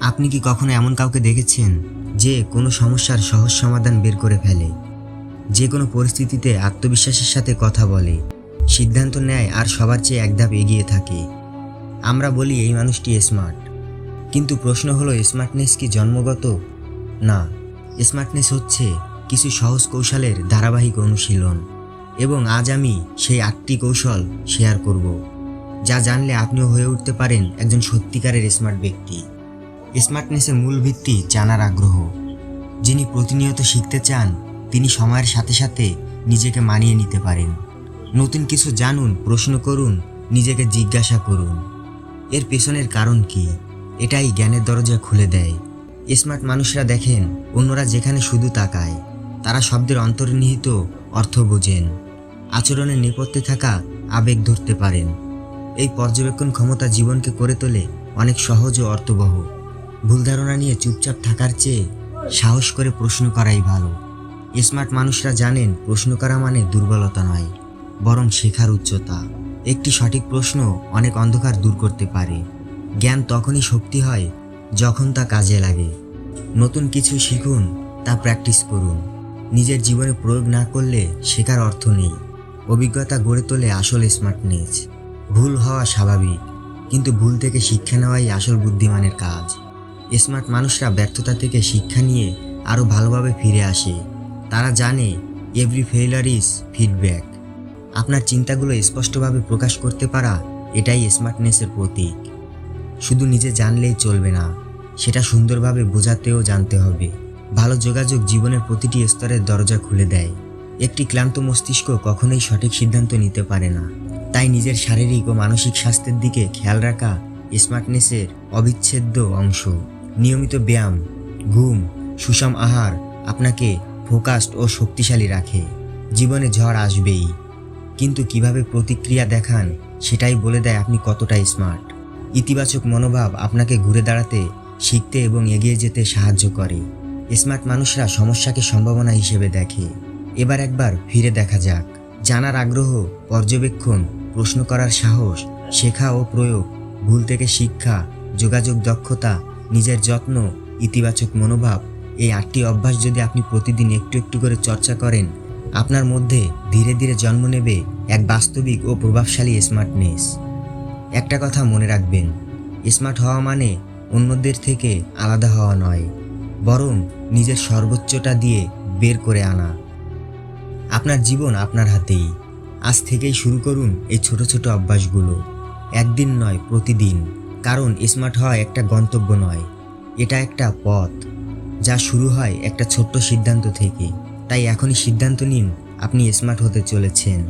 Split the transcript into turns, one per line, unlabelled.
আপনি কি কখনো এমন কাউকে দেখেছেন যে কোনো সমস্যার সহজ সমাধান বের করে ফেলে, যে কোনো পরিস্থিতিতে আত্মবিশ্বাসের সাথে কথা বলে, সিদ্ধান্ত নেয় আর সবার চেয়ে এক ধাপ এগিয়ে থাকে? আমরা বলি এই মানুষটি স্মার্ট, কিন্তু প্রশ্ন হলো স্মার্টনেস কি জন্মগত? না, স্মার্টনেস হচ্ছে কিছু সহজ কৌশলের ধারাবাহিক অনুশীলন, এবং আজ আমি সেই 8টি কৌশল শেয়ার করব, যা জানলে আপনিও হয়ে উঠতে পারেন একজন সত্যিকারের স্মার্ট ব্যক্তি। স্মার্টনেসের মূল ভিত্তি জানার আগ্রহ। যিনি প্রতিনিয়ত শিখতে চান তিনি সময়ের সাথে সাথে নিজেকে মানিয়ে নিতে পারেন। নতুন কিছু জানুন, প্রশ্ন করুন, নিজেকে জিজ্ঞাসা করুন এর পেছনের কারণ কি। এটাই জ্ঞানের দরজা খুলে দেয়। স্মার্ট মানুষরা দেখেন অন্যরা যেখানে শুধু তাকায়, তারা শব্দের অন্তর্নিহিত অর্থ বোঝেন, আচরণের নেপথ্যে থাকা আবেগ ধরতে পারেন। এই পর্যবেক্ষণ ক্ষমতা জীবনকে করে তোলে অনেক সহজ ও অর্থবহ। ভুল ধারণা নিয়ে চুপচাপ থাকার চেয়ে সাহস করে প্রশ্ন করাই ভালো। স্মার্ট মানুষরা জানেন প্রশ্ন করা মানে দুর্বলতা নয়, বরং শেখার উচ্চতা। একটি সঠিক প্রশ্ন অনেক অন্ধকার দূর করতে পারে। জ্ঞান তখনই শক্তি হয় যখন তা কাজে লাগে। নতুন কিছু শিখুন, তা প্র্যাকটিস করুন। নিজের জীবনে প্রয়োগ না করলে শেখার অর্থ নেই। অভিজ্ঞতা গড়ে তোলে আসল স্মার্টনেস। ভুল হওয়া স্বাভাবিক, কিন্তু ভুল থেকে শিক্ষা নেওয়াই আসল বুদ্ধিমানের কাজ। স্মার্ট মানুষরা ব্যর্থতা থেকে শিক্ষা নিয়ে আরও ভালোভাবে ফিরে আসে। তারা জানে এভরি ফেইলার ইজ ফিডব্যাক। আপনার চিন্তাগুলো স্পষ্টভাবে প্রকাশ করতে পারা এটাই স্মার্টনেসের প্রতীক। শুধু নিজে জানলেই চলবে না, সেটা সুন্দরভাবে বোঝাতেও জানতে হবে। ভালো যোগাযোগ জীবনের প্রতিটি স্তরের দরজা খুলে দেয়। একটি ক্লান্ত মস্তিষ্ক কখনোই সঠিক সিদ্ধান্ত নিতে পারে না। তাই নিজের শারীরিক ও মানসিক স্বাস্থ্যের দিকে খেয়াল রাখা স্মার্টনেসের অবিচ্ছেদ্য অংশ। নিয়মিত ব্যায়াম, ঘুম, সুষম আহার আপনাকে ফোকাসড ও শক্তিশালী রাখে। জীবনে ঝড় আসবেই, কিন্তু কিভাবে প্রতিক্রিয়া দেখান সেটাই বলে দেয় আপনি কতটা স্মার্ট। ইতিবাচক মনোভাব আপনাকে ঘুরে দাঁড়াতে, শিখতে এবং এগিয়ে যেতে সাহায্য করে। স্মার্ট মানুষরা সমস্যাকে সম্ভাবনা হিসেবে দেখে। এবার একবার ফিরে দেখা যাক। জানার আগ্রহ, পর্যবেক্ষণ, প্রশ্ন করার সাহস, শেখা ও প্রয়োগ, ভুল থেকে শিক্ষা, যোগাযোগ দক্ষতা, নিজের যত্ন, ইতিবাচক মনোভাব, এই 8টি অভ্যাস যদি আপনি প্রতিদিন একটু একটু করে চর্চা করেন, আপনার মধ্যে ধীরে ধীরে জন্ম নেবে এক বাস্তবিক ও প্রভাবশালী স্মার্টনেস। একটা কথা মনে রাখবেন, স্মার্ট হওয়া মানে অন্যদের থেকে আলাদা হওয়া নয়, বরং নিজের সর্বোচ্চটা দিয়ে বের করে আনা। আপনার জীবন আপনার হাতেই। আজ থেকেই শুরু করুন এই ছোট ছোট অভ্যাসগুলো। একদিন নয়, প্রতিদিন। কারণ স্মার্ট হওয়া একটা গন্তব্য নয়, এটা একটা পথ, যা শুরু হয় একটা ছোট্ট সিদ্ধান্ত থেকে। তাই এখনই সিদ্ধান্ত নিন আপনি স্মার্ট হতে চলেছেন।